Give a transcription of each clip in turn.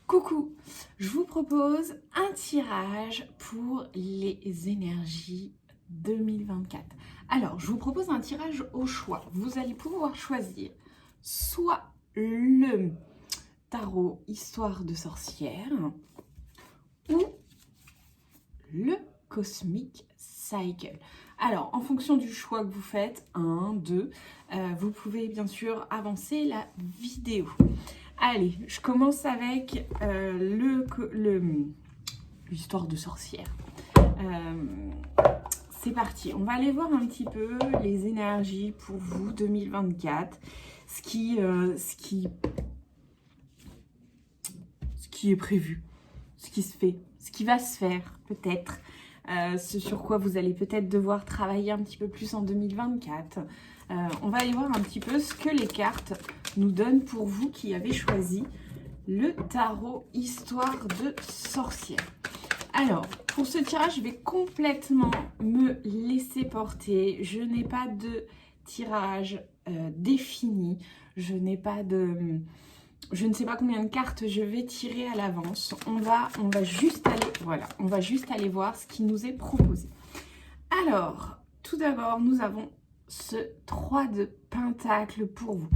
Coucou, je vous propose un tirage pour les énergies 2024. Alors, je vous propose un tirage au choix. Vous allez pouvoir choisir soit le tarot Histoire de sorcière ou le Cosmic Cycle. Alors, en fonction du choix que vous faites, 1, 2, vous pouvez bien sûr avancer la vidéo. Allez, je commence avec l'histoire de sorcière. C'est parti, on va aller voir un petit peu les énergies pour vous 2024, ce qui est prévu, ce qui se fait, ce qui va se faire peut-être, ce sur quoi vous allez peut-être devoir travailler un petit peu plus en 2024. On va aller voir un petit peu ce que les cartes nous donnent pour vous qui avez choisi le tarot Histoire de sorcière. Alors, pour ce tirage, je vais complètement me laisser porter. Je n'ai pas de tirage défini. Je ne sais pas combien de cartes je vais tirer à l'avance. On va juste aller voir ce qui nous est proposé. Alors, tout d'abord, nous avons ce 3 de Pentacle pour vous.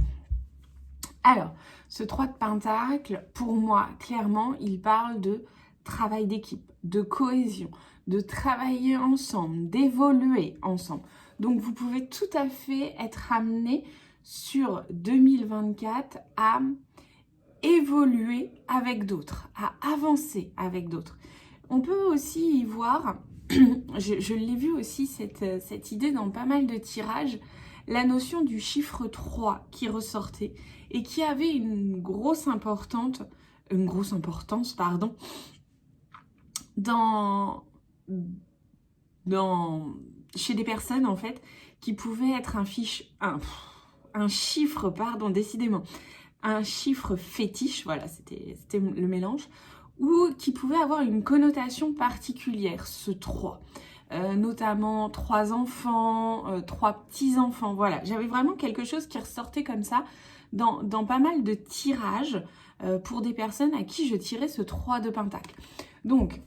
Alors, ce 3 de Pentacle, pour moi, clairement, il parle de travail d'équipe, de cohésion, de travailler ensemble, d'évoluer ensemble. Donc, vous pouvez tout à fait être amené sur 2024 à évoluer avec d'autres, à avancer avec d'autres. On peut aussi y voir, je l'ai vu aussi cette idée dans pas mal de tirages, la notion du chiffre 3 qui ressortait et qui avait une grosse importance, chez des personnes en fait qui pouvaient être un chiffre, décidément, un chiffre fétiche, voilà, c'était le mélange, ou qui pouvait avoir une connotation particulière, ce 3. Notamment 3 enfants, 3 petits-enfants, voilà. J'avais vraiment quelque chose qui ressortait comme ça dans pas mal de tirages pour des personnes à qui je tirais ce 3 de Pentacle. Donc,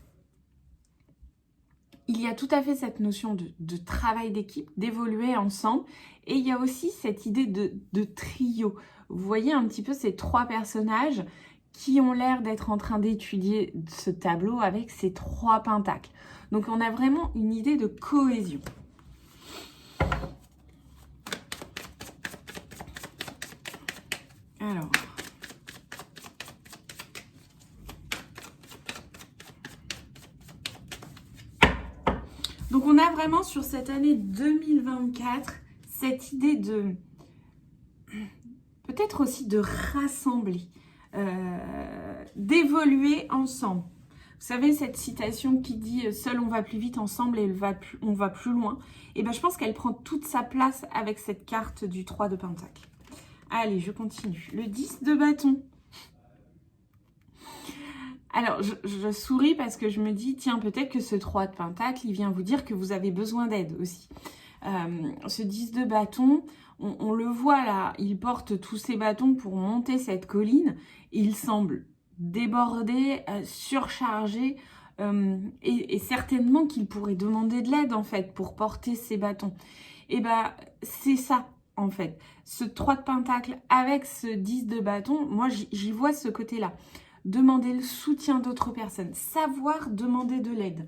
il y a tout à fait cette notion de travail d'équipe, d'évoluer ensemble, et il y a aussi cette idée de trio. Vous voyez un petit peu ces 3 personnages qui ont l'air d'être en train d'étudier ce tableau avec ces 3 pentacles. Donc on a vraiment une idée de cohésion. Alors, donc on a vraiment sur cette année 2024 cette idée de peut-être aussi de rassembler, d'évoluer ensemble. Vous savez, cette citation qui dit « Seul on va plus vite, ensemble et on va plus loin ». Et bien, je pense qu'elle prend toute sa place avec cette carte du 3 de Pentacle. Allez, je continue. Le 10 de bâton. Alors, je souris parce que je me dis, tiens, peut-être que ce 3 de Pentacle, il vient vous dire que vous avez besoin d'aide aussi. Ce 10 de bâton, on le voit là, il porte tous ses bâtons pour monter cette colline. Il semble débordé, surchargé, et certainement qu'il pourrait demander de l'aide en fait pour porter ses bâtons. Et ben c'est ça en fait. Ce 3 de Pentacle avec ce 10 de bâton, moi j'y vois ce côté-là. Demander le soutien d'autres personnes, savoir demander de l'aide.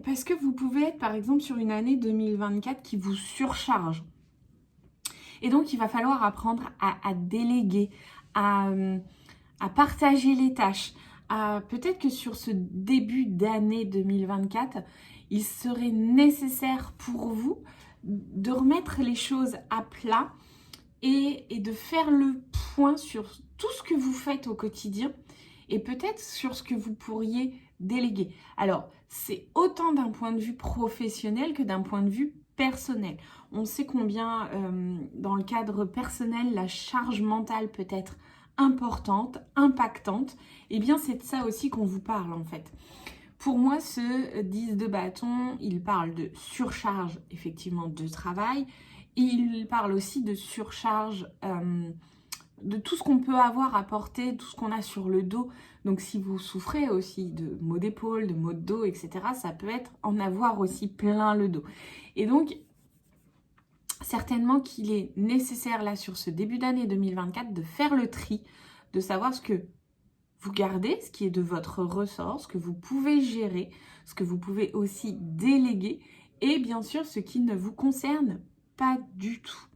Parce que vous pouvez être par exemple sur une année 2024 qui vous surcharge. Et donc il va falloir apprendre à déléguer, à partager les tâches. Peut-être que sur ce début d'année 2024, il serait nécessaire pour vous de remettre les choses à plat et de faire le point sur tout ce que vous faites au quotidien et peut-être sur ce que vous pourriez déléguer. Alors, c'est autant d'un point de vue professionnel que d'un point de vue personnel. On sait combien, dans le cadre personnel, la charge mentale peut être importante, impactante. Et bien, c'est de ça aussi qu'on vous parle, en fait. Pour moi, ce 10 de bâton, il parle de surcharge, effectivement, de travail. Il parle aussi de surcharge tout ce qu'on peut avoir à porter, tout ce qu'on a sur le dos. Donc si vous souffrez aussi de maux d'épaule, de maux de dos, etc., ça peut être en avoir aussi plein le dos. Et donc, certainement qu'il est nécessaire là sur ce début d'année 2024 de faire le tri, de savoir ce que vous gardez, ce qui est de votre ressort, ce que vous pouvez gérer, ce que vous pouvez aussi déléguer et bien sûr ce qui ne vous concerne pas du tout.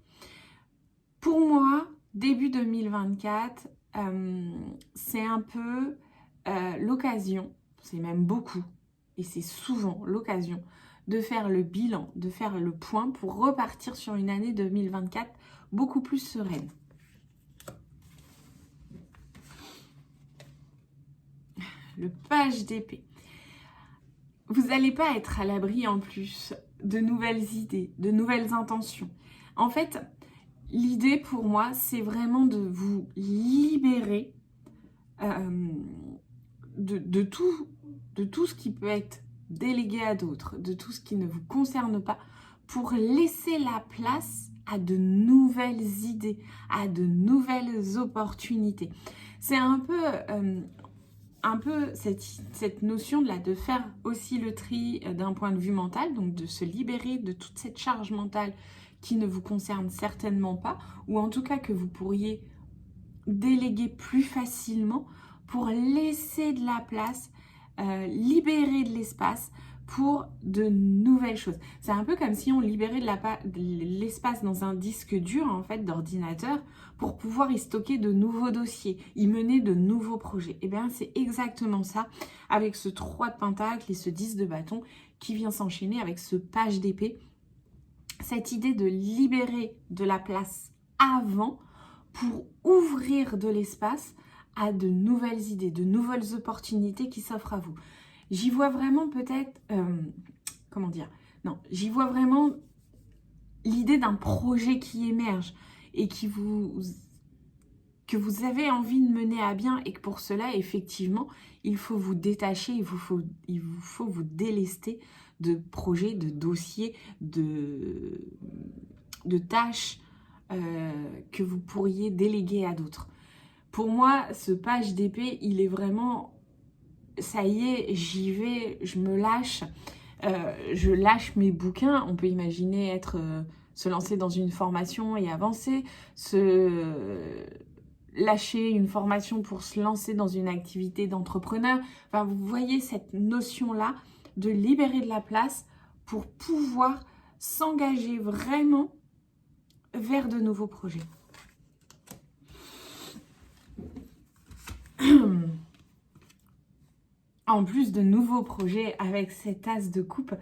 Pour moi, début 2024, c'est un peu l'occasion, c'est même beaucoup et c'est souvent l'occasion de faire le bilan, de faire le point pour repartir sur une année 2024 beaucoup plus sereine. Le page d'épée. Vous n'allez pas être à l'abri en plus de nouvelles idées, de nouvelles intentions. En fait, l'idée pour moi, c'est vraiment de vous libérer de tout ce qui peut être délégué à d'autres, de tout ce qui ne vous concerne pas, pour laisser la place à de nouvelles idées, à de nouvelles opportunités. C'est un peu cette notion de faire aussi le tri d'un point de vue mental, donc de se libérer de toute cette charge mentale qui ne vous concerne certainement pas, ou en tout cas que vous pourriez déléguer plus facilement pour laisser de la place, libérer de l'espace pour de nouvelles choses. C'est un peu comme si on libérait de l'espace dans un disque dur en fait d'ordinateur pour pouvoir y stocker de nouveaux dossiers, y mener de nouveaux projets. Et bien c'est exactement ça avec ce 3 de pentacle et ce 10 de bâton qui vient s'enchaîner avec ce page d'épée. Cette idée de libérer de la place avant pour ouvrir de l'espace à de nouvelles idées, de nouvelles opportunités qui s'offrent à vous. J'y vois vraiment peut-être, j'y vois vraiment l'idée d'un projet qui émerge et que vous avez envie de mener à bien et que pour cela, effectivement, il faut vous détacher, il vous faut vous délester de projets, de dossiers, de tâches que vous pourriez déléguer à d'autres. Pour moi, ce page d'épée, il est vraiment, ça y est, j'y vais, je me lâche, je lâche mes bouquins. On peut imaginer se lancer dans une formation et avancer, lâcher une formation pour se lancer dans une activité d'entrepreneur. Enfin, vous voyez cette notion-là de libérer de la place pour pouvoir s'engager vraiment vers de nouveaux projets. En plus de nouveaux projets avec cet as de coupe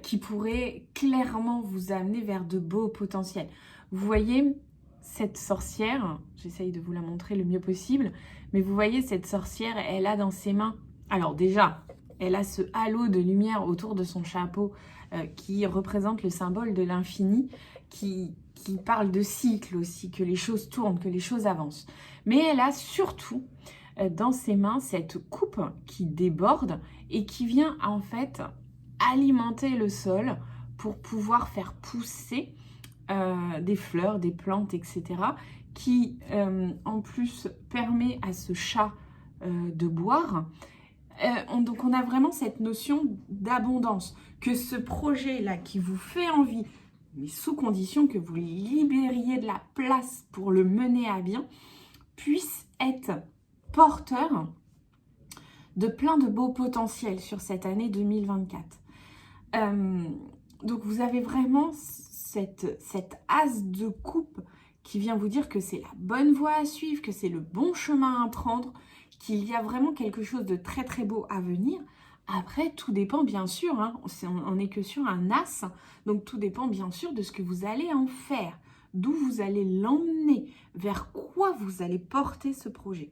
qui pourrait clairement vous amener vers de beaux potentiels. Vous voyez cette sorcière, j'essaye de vous la montrer le mieux possible, mais vous voyez cette sorcière, elle a dans ses mains, alors déjà, elle a ce halo de lumière autour de son chapeau qui représente le symbole de l'infini, qui parle de cycle aussi, que les choses tournent, que les choses avancent. Mais elle a surtout dans ses mains cette coupe qui déborde et qui vient en fait alimenter le sol pour pouvoir faire pousser des fleurs, des plantes, etc. qui en plus permet à ce chat de boire. Donc on a vraiment cette notion d'abondance, que ce projet-là qui vous fait envie, mais sous condition que vous libériez de la place pour le mener à bien, puisse être porteur de plein de beaux potentiels sur cette année 2024. Donc vous avez vraiment cette as de coupe qui vient vous dire que c'est la bonne voie à suivre, que c'est le bon chemin à prendre, qu'il y a vraiment quelque chose de très très beau à venir. Après, tout dépend bien sûr, hein, on n'est que sur un as, donc tout dépend bien sûr de ce que vous allez en faire, d'où vous allez l'emmener, vers quoi vous allez porter ce projet.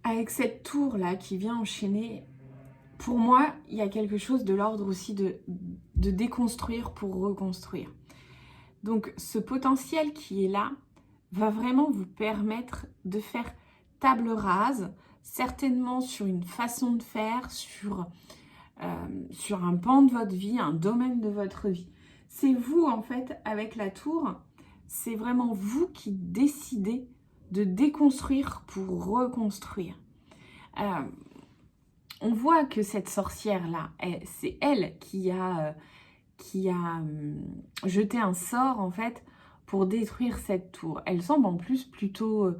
Avec cette tour-là qui vient enchaîner, pour moi, il y a quelque chose de l'ordre aussi de déconstruire pour reconstruire. Donc, ce potentiel qui est là va vraiment vous permettre de faire table rase, certainement sur une façon de faire, sur sur un pan de votre vie, un domaine de votre vie. C'est vous, en fait, avec la tour, c'est vraiment vous qui décidez de déconstruire pour reconstruire. On voit que cette sorcière-là, c'est elle qui a jeté un sort, en fait, pour détruire cette tour. Elle semble en plus plutôt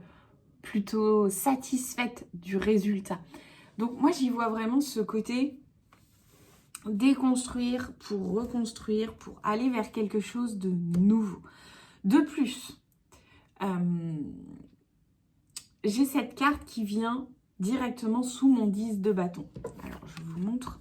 satisfaite du résultat. Donc moi, j'y vois vraiment ce côté déconstruire pour reconstruire, pour aller vers quelque chose de nouveau. De plus, j'ai cette carte qui vient directement sous mon 10 de bâton. Alors, je vous montre.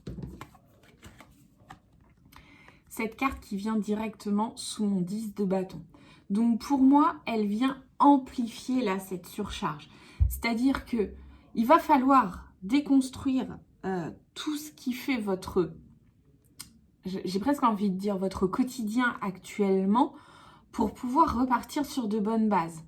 Cette carte qui vient directement sous mon 10 de bâton. Donc, pour moi, elle vient amplifier là cette surcharge. C'est-à-dire que il va falloir déconstruire tout ce qui fait votre... J'ai presque envie de dire votre quotidien actuellement pour pouvoir repartir sur de bonnes bases.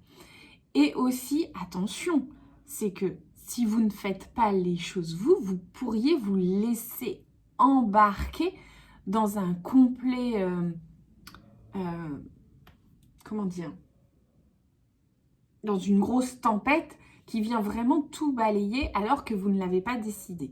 Et aussi, attention, c'est que si vous ne faites pas les choses vous pourriez vous laisser embarquer dans un complet... comment dire ? Dans une grosse tempête qui vient vraiment tout balayer alors que vous ne l'avez pas décidé.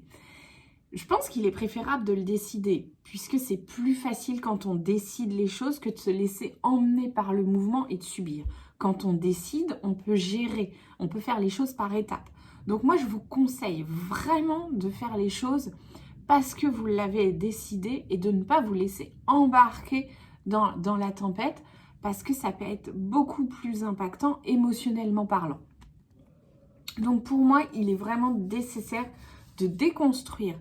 Je pense qu'il est préférable de le décider, puisque c'est plus facile quand on décide les choses que de se laisser emmener par le mouvement et de subir. Quand on décide, on peut gérer, on peut faire les choses par étapes. Donc moi, je vous conseille vraiment de faire les choses parce que vous l'avez décidé et de ne pas vous laisser embarquer dans la tempête, parce que ça peut être beaucoup plus impactant émotionnellement parlant. Donc pour moi, il est vraiment nécessaire de déconstruire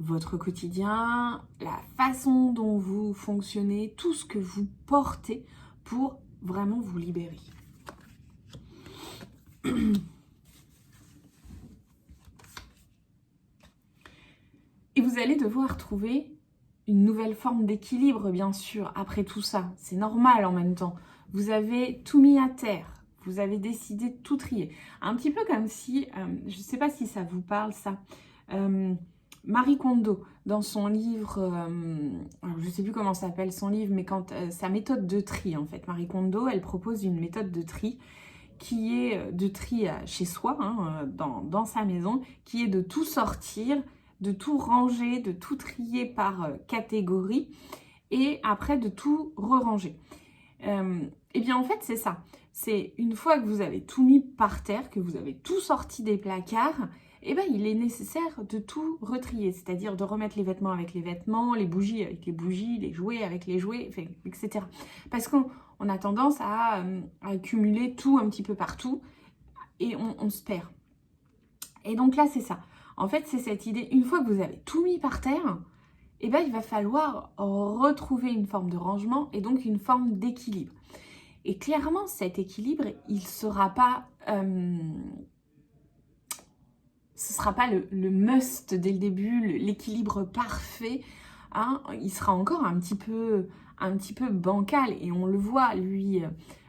votre quotidien, la façon dont vous fonctionnez, tout ce que vous portez pour vraiment vous libérer. Et vous allez devoir trouver une nouvelle forme d'équilibre, bien sûr, après tout ça. C'est normal en même temps. Vous avez tout mis à terre. Vous avez décidé de tout trier. Un petit peu comme si, je ne sais pas si ça vous parle, ça... Marie Kondo, dans son livre, alors je ne sais plus comment s'appelle son livre, mais sa méthode de tri, en fait. Marie Kondo, elle propose une méthode de tri qui est de tri chez soi, dans sa maison, qui est de tout sortir, de tout ranger, de tout trier par catégorie et après de tout re-ranger. Et bien en fait, c'est ça. C'est une fois que vous avez tout mis par terre, que vous avez tout sorti des placards, eh ben, il est nécessaire de tout retrier, c'est-à-dire de remettre les vêtements avec les vêtements, les bougies avec les bougies, les jouets avec les jouets, etc. Parce qu'on a tendance à accumuler tout un petit peu partout et on se perd. Et donc là, c'est ça. En fait, c'est cette idée, une fois que vous avez tout mis par terre, eh ben, il va falloir retrouver une forme de rangement et donc une forme d'équilibre. Et clairement, cet équilibre, il ne sera pas... ce ne sera pas le must dès le début, l'équilibre parfait. Hein, il sera encore un petit peu bancal. Et on le voit, lui,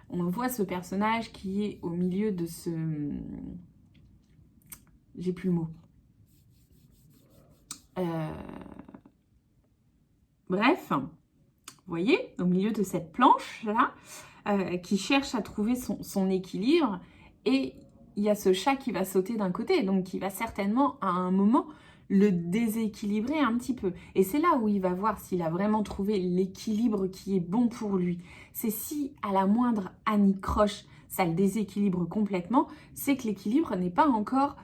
on le voit, ce personnage qui est au milieu de ce... J'ai plus le mot. Bref, vous voyez, au milieu de cette planche-là, qui cherche à trouver son équilibre. Et il y a ce chat qui va sauter d'un côté, donc qui va certainement, à un moment, le déséquilibrer un petit peu. Et c'est là où il va voir s'il a vraiment trouvé l'équilibre qui est bon pour lui. C'est si, à la moindre anicroche, ça le déséquilibre complètement, c'est que l'équilibre n'est pas encore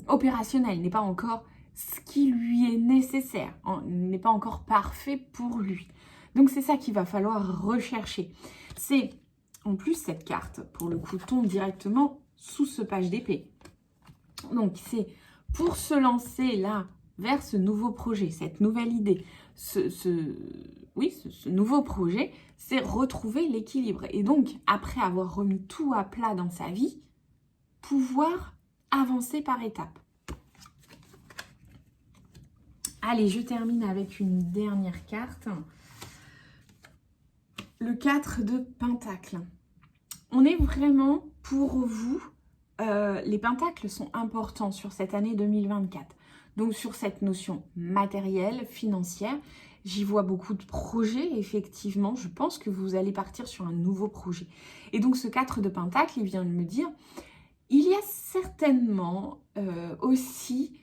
opérationnel, n'est pas encore ce qui lui est nécessaire, n'est pas encore parfait pour lui. Donc c'est ça qu'il va falloir rechercher. C'est, en plus, cette carte, pour le coup, tombe directement sous ce page d'épée. Donc c'est pour se lancer là vers ce nouveau projet, cette nouvelle idée, ce nouveau projet, c'est retrouver l'équilibre. Et donc, après avoir remis tout à plat dans sa vie, pouvoir avancer par étapes. Allez, je termine avec une dernière carte. Le 4 de Pentacles. On est vraiment pour vous, les Pentacles sont importants sur cette année 2024. Donc sur cette notion matérielle, financière, j'y vois beaucoup de projets, effectivement. Je pense que vous allez partir sur un nouveau projet. Et donc ce 4 de Pentacle, il vient de me dire, il y a certainement aussi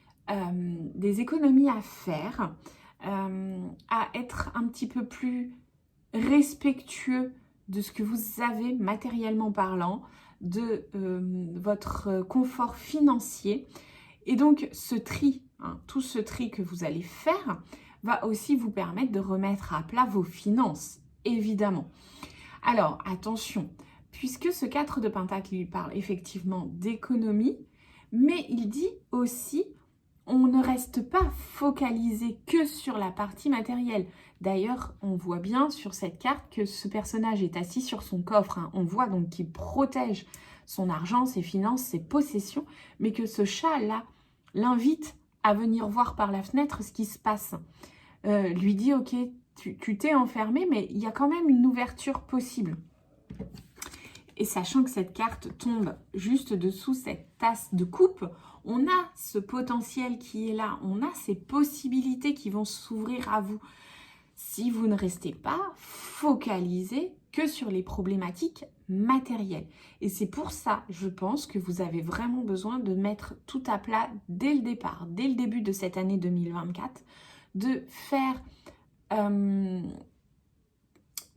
des économies à faire, à être un petit peu plus respectueux de ce que vous avez matériellement parlant, de votre confort financier. Et donc ce tri, tout ce tri que vous allez faire va aussi vous permettre de remettre à plat vos finances, évidemment. Alors attention, puisque ce 4 de Pentacle lui parle effectivement d'économie, mais il dit aussi on ne reste pas focalisé que sur la partie matérielle. D'ailleurs, on voit bien sur cette carte que ce personnage est assis sur son coffre. On voit donc qu'il protège son argent, ses finances, ses possessions, mais que ce chat-là l'invite à venir voir par la fenêtre ce qui se passe. Lui dit, ok, tu t'es enfermé, mais il y a quand même une ouverture possible. Et sachant que cette carte tombe juste dessous cette tasse de coupe, on a ce potentiel qui est là, on a ces possibilités qui vont s'ouvrir à vous. Si vous ne restez pas focalisé que sur les problématiques matérielles. Et c'est pour ça, je pense, que vous avez vraiment besoin de mettre tout à plat dès le départ, dès le début de cette année 2024, de faire...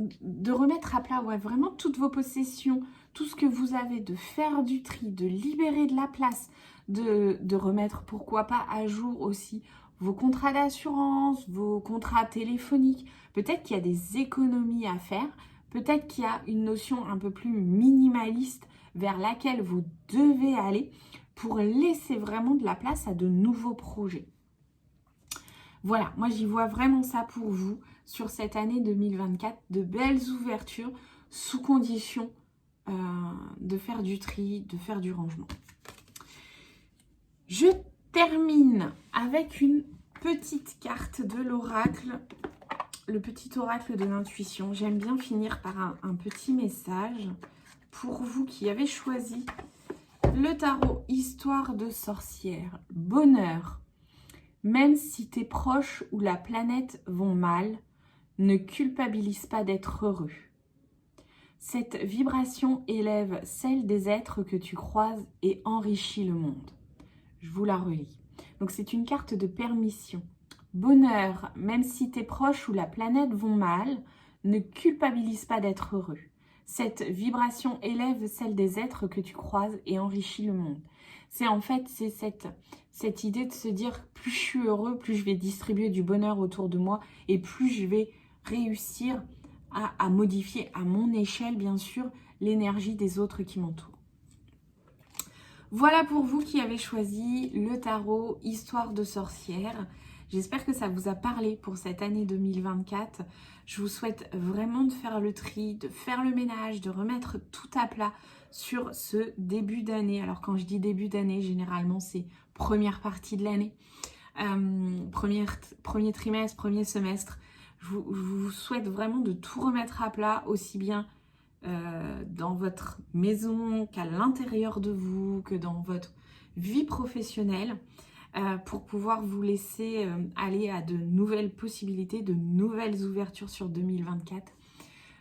de remettre à plat vraiment toutes vos possessions, tout ce que vous avez, de faire du tri, de libérer de la place, de remettre pourquoi pas à jour aussi vos contrats d'assurance, vos contrats téléphoniques. Peut-être qu'il y a des économies à faire, peut-être qu'il y a une notion un peu plus minimaliste vers laquelle vous devez aller pour laisser vraiment de la place à de nouveaux projets. Voilà, moi j'y vois vraiment ça pour vous sur cette année 2024, de belles ouvertures sous condition de faire du tri, de faire du rangement. Je termine avec une petite carte de l'oracle, le petit oracle de l'intuition. J'aime bien finir par un petit message pour vous qui avez choisi le tarot Histoire de sorcière. Bonheur. Même si tes proches ou la planète vont mal, ne culpabilise pas d'être heureux. Cette vibration élève celle des êtres que tu croises et enrichit le monde. Je vous la relis. Donc c'est une carte de permission. Bonheur, même si tes proches ou la planète vont mal, ne culpabilise pas d'être heureux. Cette vibration élève celle des êtres que tu croises et enrichit le monde. C'est en fait, c'est cette idée de se dire, plus je suis heureux, plus je vais distribuer du bonheur autour de moi et plus je vais réussir à modifier à mon échelle, bien sûr, l'énergie des autres qui m'entourent. Voilà pour vous qui avez choisi le tarot Histoire de sorcière. J'espère que ça vous a parlé pour cette année 2024. Je vous souhaite vraiment de faire le tri, de faire le ménage, de remettre tout à plat sur ce début d'année. Alors quand je dis début d'année, généralement c'est première partie de l'année, premier trimestre, premier semestre. Je vous souhaite vraiment de tout remettre à plat, aussi bien dans votre maison qu'à l'intérieur de vous, que dans votre vie professionnelle, pour pouvoir vous laisser aller à de nouvelles possibilités, de nouvelles ouvertures sur 2024.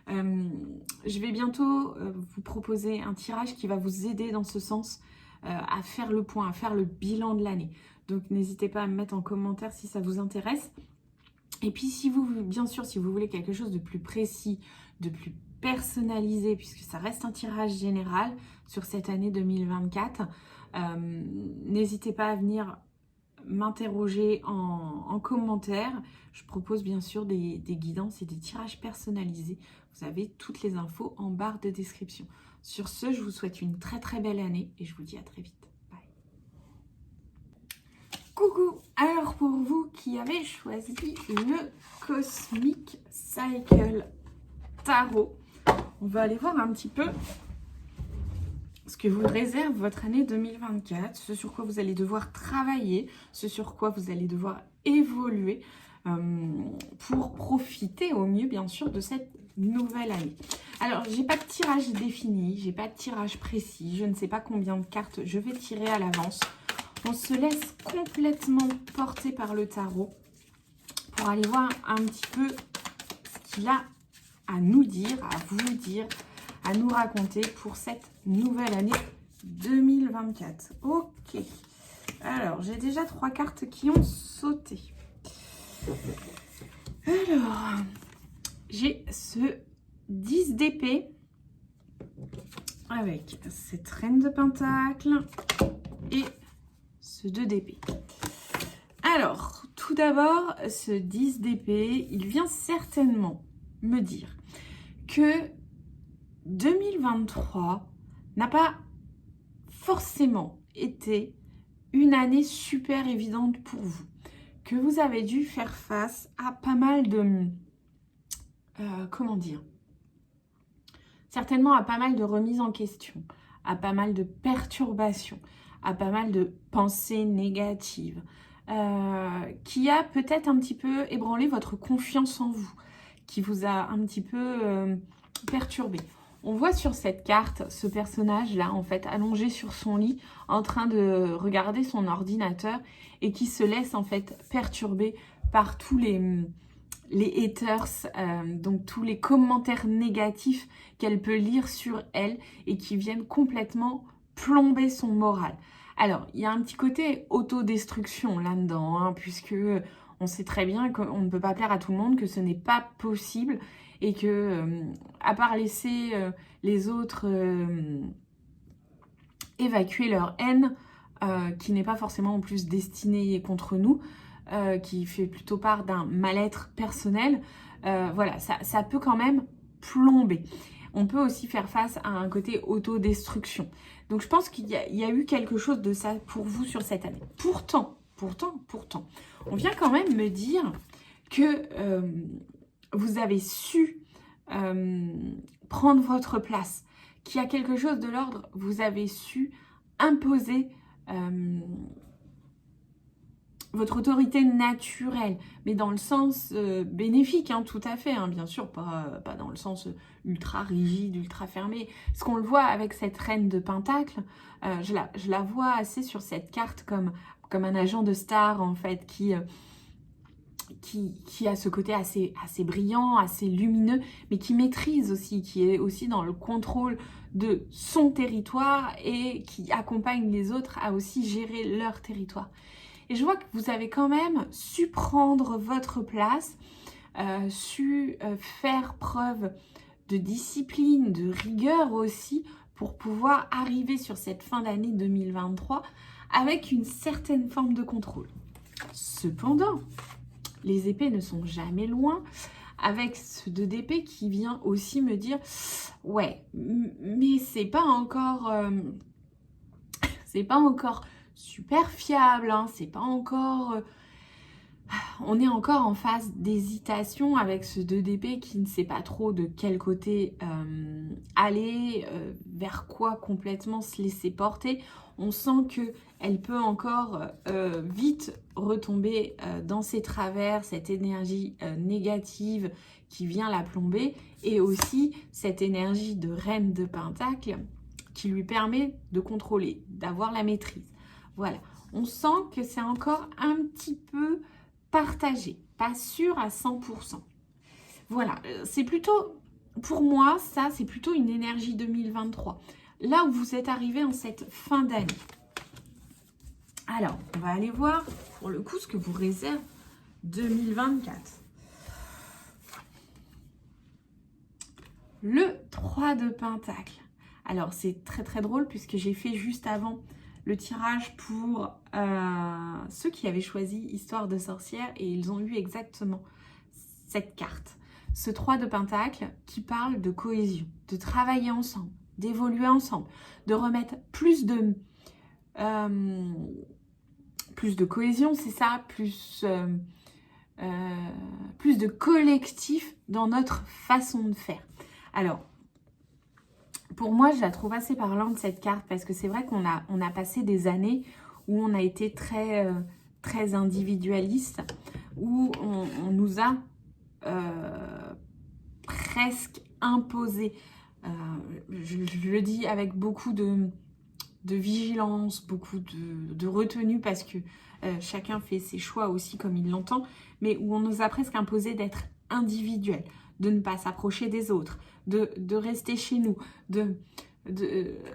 Je vais bientôt vous proposer un tirage qui va vous aider dans ce sens à faire le point, à faire le bilan de l'année. Donc n'hésitez pas à me mettre en commentaire si ça vous intéresse. Et puis si vous, bien sûr, si vous voulez quelque chose de plus précis, de plus personnalisé, puisque ça reste un tirage général sur cette année 2024, n'hésitez pas à venir m'interroger en commentaire. Je propose bien sûr des guidances et des tirages personnalisés. Vous avez toutes les infos en barre de description. Sur ce, je vous souhaite une très très belle année et je vous dis à très vite. Bye. Coucou! Alors pour vous qui avez choisi le Cosmic Cycle Tarot, on va aller voir un petit peu ce que vous réserve votre année 2024, ce sur quoi vous allez devoir travailler, ce sur quoi vous allez devoir évoluer pour profiter au mieux, bien sûr, de cette nouvelle année. Alors, j'ai pas de tirage défini, j'ai pas de tirage précis, je ne sais pas combien de cartes je vais tirer à l'avance. On se laisse complètement porter par le tarot pour aller voir un petit peu ce qu'il a à nous dire, à vous dire, à nous raconter pour cette nouvelle année 2024. Ok. Alors, j'ai déjà 3 cartes qui ont sauté. Alors, j'ai ce 10 d'épée avec cette reine de pentacle et ce 2 d'épée. Alors, tout d'abord, ce 10 d'épée, il vient certainement me dire que 2023 n'a pas forcément été une année super évidente pour vous, que vous avez dû faire face à pas mal de, comment dire, certainement à pas mal de remises en question, à pas mal de perturbations, à pas mal de pensées négatives, qui a peut-être un petit peu ébranlé votre confiance en vous, qui vous a un petit peu perturbé. On voit sur cette carte ce personnage-là, en fait, allongé sur son lit, en train de regarder son ordinateur et qui se laisse, en fait, perturber par tous les haters, donc tous les commentaires négatifs qu'elle peut lire sur elle et qui viennent complètement plomber son moral. Alors, il y a un petit côté autodestruction là-dedans, hein, puisque on sait très bien qu'on ne peut pas plaire à tout le monde, que ce n'est pas possible et que, à part laisser les autres évacuer leur haine, qui n'est pas forcément en plus destinée contre nous, qui fait plutôt part d'un mal-être personnel, voilà, ça peut quand même plomber. On peut aussi faire face à un côté autodestruction. Donc je pense qu'il y a eu quelque chose de ça pour vous sur cette année. Pourtant, on vient quand même me dire que vous avez su prendre votre place, qu'il y a quelque chose de l'ordre, vous avez su imposer votre autorité naturelle, mais dans le sens bénéfique, hein, tout à fait, hein, bien sûr, pas dans le sens ultra rigide, ultra fermé. Ce qu'on le voit avec cette reine de pentacle, je la vois assez sur cette carte comme un agent de star, en fait, qui a ce côté assez brillant, assez lumineux, mais qui maîtrise aussi, qui est aussi dans le contrôle de son territoire et qui accompagne les autres à aussi gérer leur territoire. Et je vois que vous avez quand même su prendre votre place, su faire preuve de discipline, de rigueur aussi, pour pouvoir arriver sur cette fin d'année 2023 avec une certaine forme de contrôle. Cependant, les épées ne sont jamais loin, avec ce 2 d'épée qui vient aussi me dire « Ouais, mais c'est pas encore super fiable, hein, c'est pas encore... on est encore en phase d'hésitation avec ce 2 d'épée qui ne sait pas trop de quel côté aller, vers quoi complètement se laisser porter. On sent qu'elle peut encore vite retomber dans ses travers, cette énergie négative qui vient la plomber, et aussi cette énergie de reine de pentacle qui lui permet de contrôler, d'avoir la maîtrise. Voilà, on sent que c'est encore un petit peu partagé, pas sûr à 100%. Voilà, c'est plutôt, pour moi, ça, c'est plutôt une énergie 2023. Là où vous êtes arrivé en cette fin d'année. Alors, on va aller voir, pour le coup, ce que vous réserve 2024. Le 3 de pentacle. Alors, c'est très drôle puisque j'ai fait juste avant le tirage pour ceux qui avaient choisi Histoire de sorcière et ils ont eu exactement cette carte. Ce 3 de pentacle qui parle de cohésion, de travailler ensemble, d'évoluer ensemble, de remettre plus de cohésion, c'est ça, plus de collectif dans notre façon de faire. Alors, pour moi, je la trouve assez parlante cette carte parce que c'est vrai qu'on a passé des années où on a été très individualiste, où on nous a presque imposé, je le dis avec beaucoup de de vigilance, beaucoup de retenue parce que chacun fait ses choix aussi comme il l'entend, mais où on nous a presque imposé d'être individuel, de ne pas s'approcher des autres, de rester chez nous,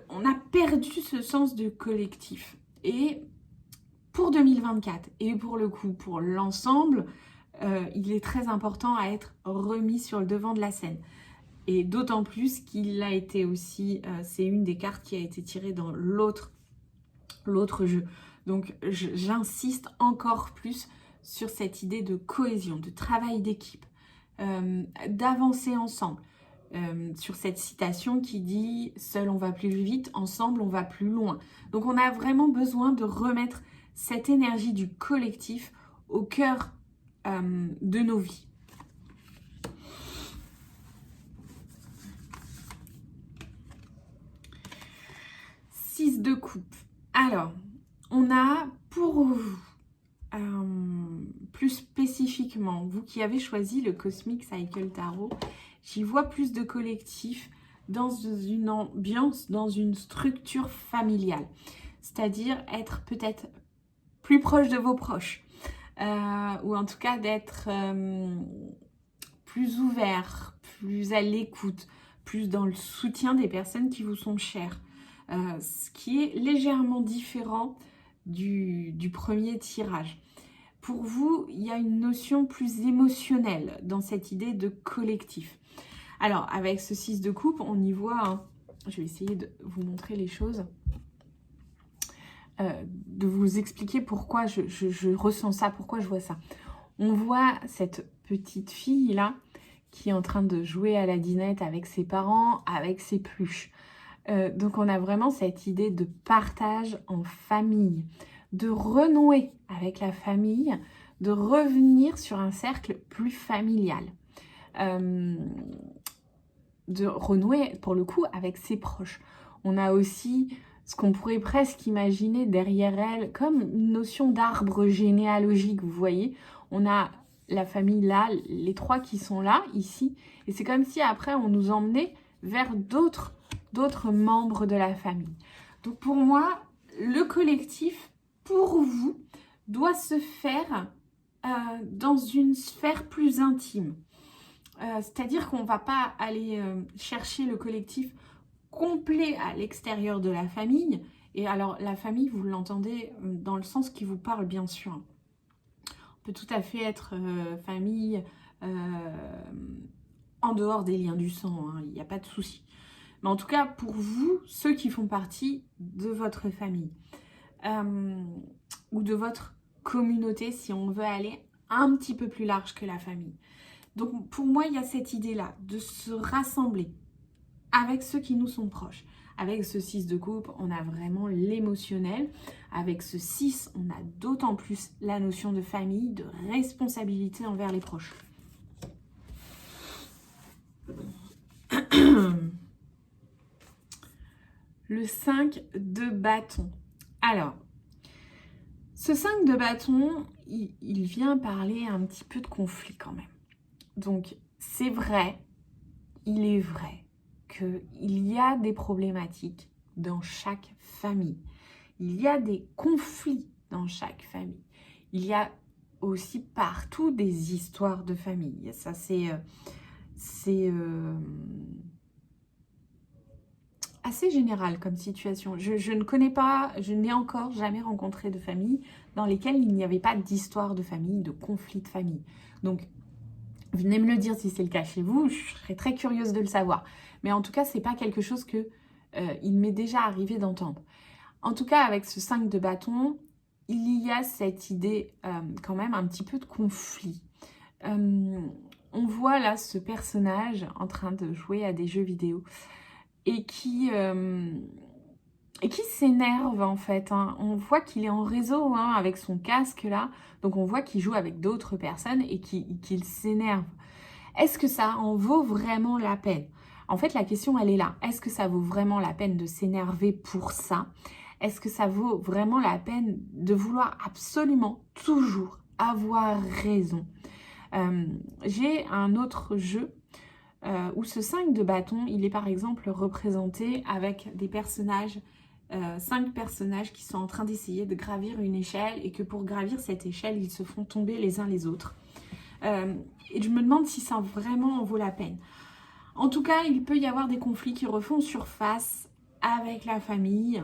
on a perdu ce sens de collectif. Et pour 2024, et pour le coup, pour l'ensemble, il est très important à être remis sur le devant de la scène. Et d'autant plus qu'il a été aussi, c'est une des cartes qui a été tirée dans l'autre jeu. Donc j'insiste encore plus sur cette idée de cohésion, de travail d'équipe, d'avancer ensemble. Sur cette citation qui dit « Seul on va plus vite, ensemble on va plus loin ». Donc on a vraiment besoin de remettre cette énergie du collectif au cœur de nos vies. Six de coupe. Alors, on a pour vous, plus spécifiquement, vous qui avez choisi le Cosmic Cycle Tarot, j'y vois plus de collectif dans une ambiance, dans une structure familiale. C'est-à-dire être peut-être plus proche de vos proches. Ou en tout cas d'être plus ouvert, plus à l'écoute, plus dans le soutien des personnes qui vous sont chères. Ce qui est légèrement différent du premier tirage. Pour vous, il y a une notion plus émotionnelle dans cette idée de collectif. Alors, avec ce 6 de coupe, on y voit, hein, je vais essayer de vous montrer les choses, de vous expliquer pourquoi je ressens ça, pourquoi je vois ça. On voit cette petite fille-là qui est en train de jouer à la dinette avec ses parents, avec ses peluches. Donc on a vraiment cette idée de partage en famille, de renouer avec la famille, de revenir sur un cercle plus familial, de renouer pour le coup avec ses proches. On a aussi ce qu'on pourrait presque imaginer derrière elle comme une notion d'arbre généalogique, vous voyez. On a la famille là, les trois qui sont là, ici, et c'est comme si après on nous emmenait vers d'autres membres de la famille. Donc pour moi, le collectif, pour vous, doit se faire dans une sphère plus intime. C'est-à-dire qu'on ne va pas aller chercher le collectif complet à l'extérieur de la famille. Et alors, la famille, vous l'entendez dans le sens qui vous parle, bien sûr. On peut tout à fait être famille en dehors des liens du sang, hein, il n'y a pas de souci. Mais en tout cas, pour vous, ceux qui font partie de votre famille ou de votre communauté, si on veut aller un petit peu plus large que la famille. Donc, pour moi, il y a cette idée-là de se rassembler avec ceux qui nous sont proches. Avec ce 6 de coupe, on a vraiment l'émotionnel. Avec ce 6, on a d'autant plus la notion de famille, de responsabilité envers les proches. Le 5 de bâton. Alors, ce 5 de bâton, il vient parler un petit peu de conflit quand même. Donc, c'est vrai, il est vrai qu'il y a des problématiques dans chaque famille. Il y a des conflits dans chaque famille. Il y a aussi partout des histoires de famille. Ça, c'est assez général comme situation. Je ne connais pas, je n'ai encore jamais rencontré de famille dans lesquelles il n'y avait pas d'histoire de famille, de conflit de famille. Donc, venez me le dire si c'est le cas chez vous, je serais très curieuse de le savoir. Mais en tout cas, ce n'est pas quelque chose que il m'est déjà arrivé d'entendre. En tout cas, avec ce 5 de bâton, il y a cette idée quand même un petit peu de conflit. On voit là ce personnage en train de jouer à des jeux vidéo et qui s'énerve en fait. Hein. On voit qu'il est en réseau avec son casque là, donc on voit qu'il joue avec d'autres personnes et qu'il s'énerve. Est-ce que ça en vaut vraiment la peine? En fait, la question elle est là. Est-ce que ça vaut vraiment la peine de s'énerver pour ça? Est-ce que ça vaut vraiment la peine de vouloir absolument toujours avoir raison? J'ai un autre jeu où ce 5 de bâton, il est par exemple représenté avec des personnages 5 personnages qui sont en train d'essayer de gravir une échelle et que pour gravir cette échelle, ils se font tomber les uns les autres. Et je me demande si ça vraiment en vaut la peine. En tout cas, il peut y avoir des conflits qui refont surface avec la famille.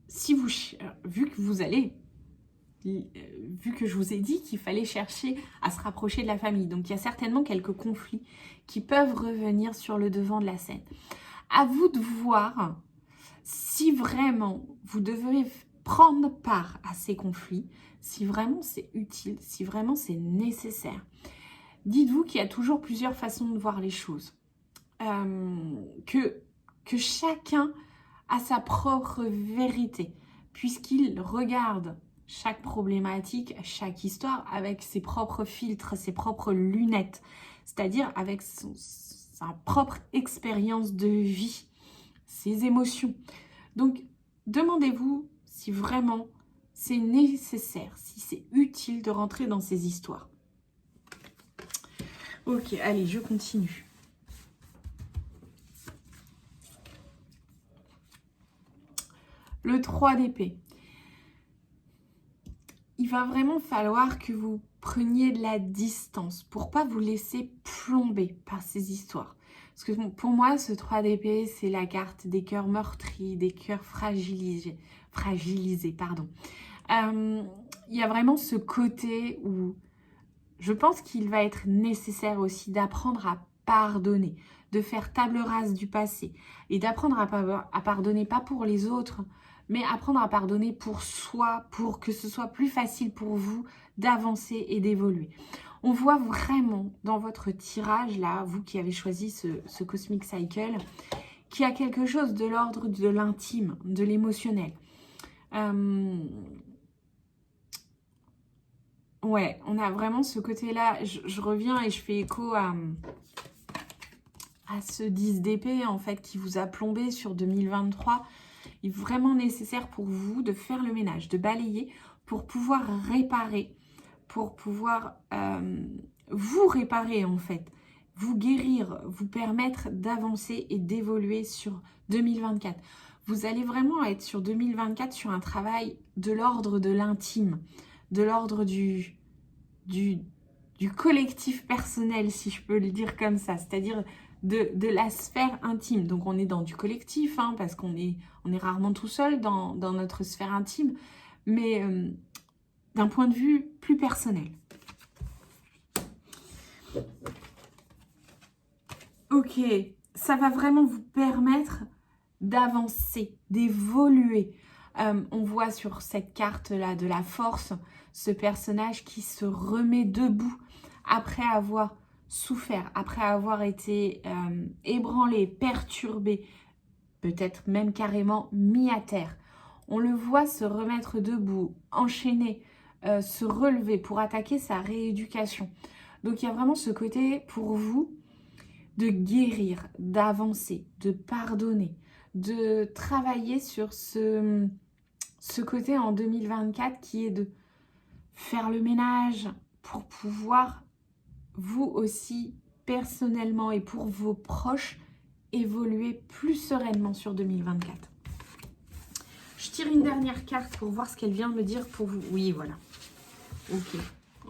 Si vous, vu que je vous ai dit qu'il fallait chercher à se rapprocher de la famille. Donc, il y a certainement quelques conflits qui peuvent revenir sur le devant de la scène. À vous de voir si vraiment vous devez prendre part à ces conflits, si vraiment c'est utile, si vraiment c'est nécessaire. Dites-vous qu'il y a toujours plusieurs façons de voir les choses. Que chacun a sa propre vérité, puisqu'il regarde chaque problématique, chaque histoire avec ses propres filtres, ses propres lunettes, c'est-à-dire avec sa propre expérience de vie, ses émotions. Donc, demandez-vous si vraiment c'est nécessaire, si c'est utile de rentrer dans ces histoires. Ok, allez, je continue. Le 3 d'épée. Il va vraiment falloir que vous preniez de la distance pour pas vous laisser plomber par ces histoires. Parce que pour moi, ce 3 d'épée, c'est la carte des cœurs meurtris, des cœurs fragilisés. Il y a vraiment ce côté où je pense qu'il va être nécessaire aussi d'apprendre à pardonner, de faire table rase du passé et d'apprendre à pardonner, pas pour les autres, mais apprendre à pardonner pour soi, pour que ce soit plus facile pour vous d'avancer et d'évoluer. On voit vraiment dans votre tirage, là, vous qui avez choisi ce Cosmic Cycle, qu'il y a quelque chose de l'ordre de l'intime, de l'émotionnel. Ouais, on a vraiment ce côté-là. Je reviens et je fais écho à ce 10 d'épée, en fait, qui vous a plombé sur 2023. Il est vraiment nécessaire pour vous de faire le ménage, de balayer pour pouvoir réparer, pour pouvoir vous réparer, en fait, vous guérir, vous permettre d'avancer et d'évoluer sur 2024. Vous allez vraiment être sur 2024 sur un travail de l'ordre de l'intime, de l'ordre du collectif personnel, si je peux le dire comme ça, c'est-à-dire de la sphère intime. Donc on est dans du collectif, hein, parce qu'on est rarement tout seul dans notre sphère intime, mais d'un point de vue plus personnel. Ok, ça va vraiment vous permettre d'avancer, d'évoluer. On voit sur cette carte-là de la force, ce personnage qui se remet debout après avoir souffert, après avoir été ébranlé, perturbé, peut-être même carrément mis à terre. On le voit se remettre debout, enchaîner, se relever pour attaquer sa rééducation. Donc il y a vraiment ce côté pour vous de guérir, d'avancer, de pardonner, de travailler sur ce côté en 2024 qui est de faire le ménage pour pouvoir vous aussi personnellement et pour vos proches évoluer plus sereinement sur 2024. Je tire une dernière carte pour voir ce qu'elle vient me dire pour vous. Oui, voilà. Ok.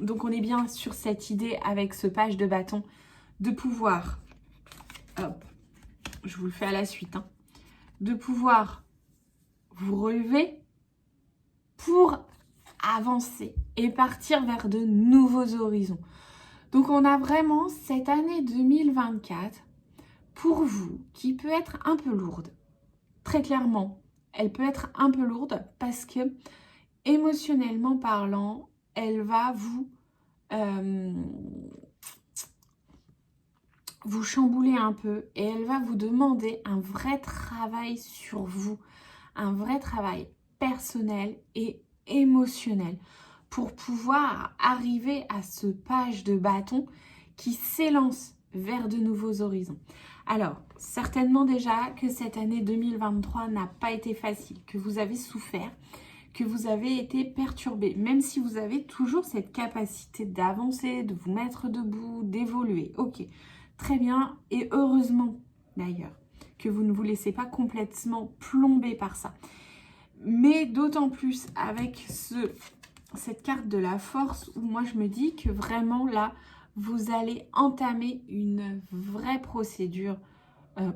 Donc on est bien sur cette idée avec ce page de bâton de pouvoir, hop, je vous le fais à la suite, hein, de pouvoir vous relever pour avancer et partir vers de nouveaux horizons. Donc on a vraiment cette année 2024 pour vous qui peut être un peu lourde. Très clairement, elle peut être un peu lourde parce que émotionnellement parlant, elle va vous chambouler un peu et elle va vous demander un vrai travail sur vous, un vrai travail personnel et émotionnel pour pouvoir arriver à ce page de bâton qui s'élance vers de nouveaux horizons. Alors, certainement déjà que cette année 2023 n'a pas été facile, que vous avez souffert, que vous avez été perturbé, même si vous avez toujours cette capacité d'avancer, de vous mettre debout, d'évoluer. Ok, très bien, et heureusement d'ailleurs que vous ne vous laissez pas complètement plomber par ça. Mais d'autant plus avec cette carte de la force où moi je me dis que vraiment là, vous allez entamer une vraie procédure.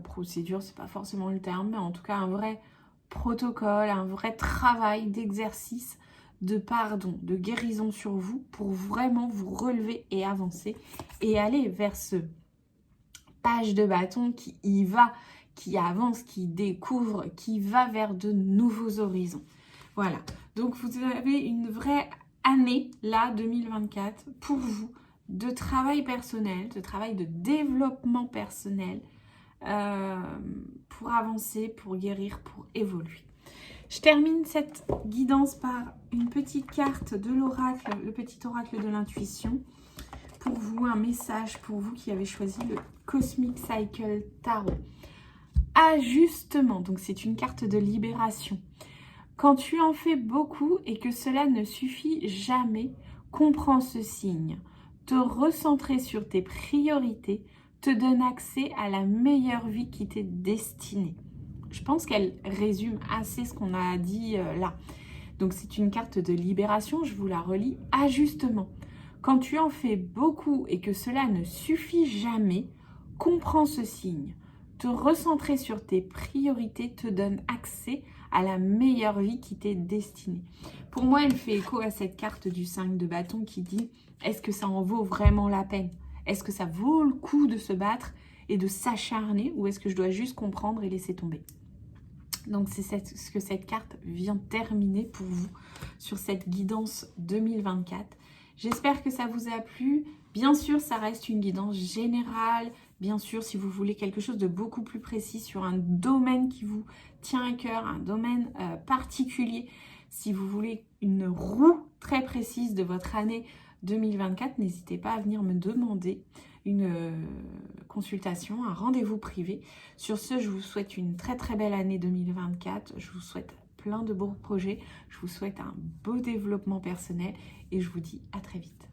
Procédure, c'est pas forcément le terme, mais en tout cas un vrai protocole, un vrai travail d'exercice, de pardon, de guérison sur vous pour vraiment vous relever et avancer et aller vers ce page de bâton qui y va, qui avance, qui découvre, qui va vers de nouveaux horizons. Voilà, donc vous avez une vraie année, là, 2024, pour vous, de travail personnel, de travail de développement personnel, pour avancer, pour guérir, pour évoluer. Je termine cette guidance par une petite carte de l'oracle, le petit oracle de l'intuition. Pour vous, un message pour vous qui avez choisi le Cosmic Cycle Tarot. Ajustement, donc c'est une carte de libération. Quand tu en fais beaucoup et que cela ne suffit jamais, comprends ce signe. Te recentrer sur tes priorités te donne accès à la meilleure vie qui t'est destinée. Je pense qu'elle résume assez ce qu'on a dit là. Donc c'est une carte de libération, je vous la relis. Ajustement. Quand tu en fais beaucoup et que cela ne suffit jamais, comprends ce signe. Te recentrer sur tes priorités te donne accès à la meilleure vie qui t'est destinée. Pour moi, elle fait écho à cette carte du 5 de bâton qui dit « Est-ce que ça en vaut vraiment la peine ? Est-ce que ça vaut le coup de se battre et de s'acharner ou est-ce que je dois juste comprendre et laisser tomber ?» Donc, c'est ce que cette carte vient terminer pour vous sur cette guidance 2024. J'espère que ça vous a plu. Bien sûr, ça reste une guidance générale. Bien sûr, si vous voulez quelque chose de beaucoup plus précis sur un domaine qui vous tient à cœur, un domaine particulier, si vous voulez une roue très précise de votre année 2024, n'hésitez pas à venir me demander une consultation, un rendez-vous privé. Sur ce, je vous souhaite une très très belle année 2024. Je vous souhaite plein de beaux projets. Je vous souhaite un beau développement personnel et je vous dis à très vite.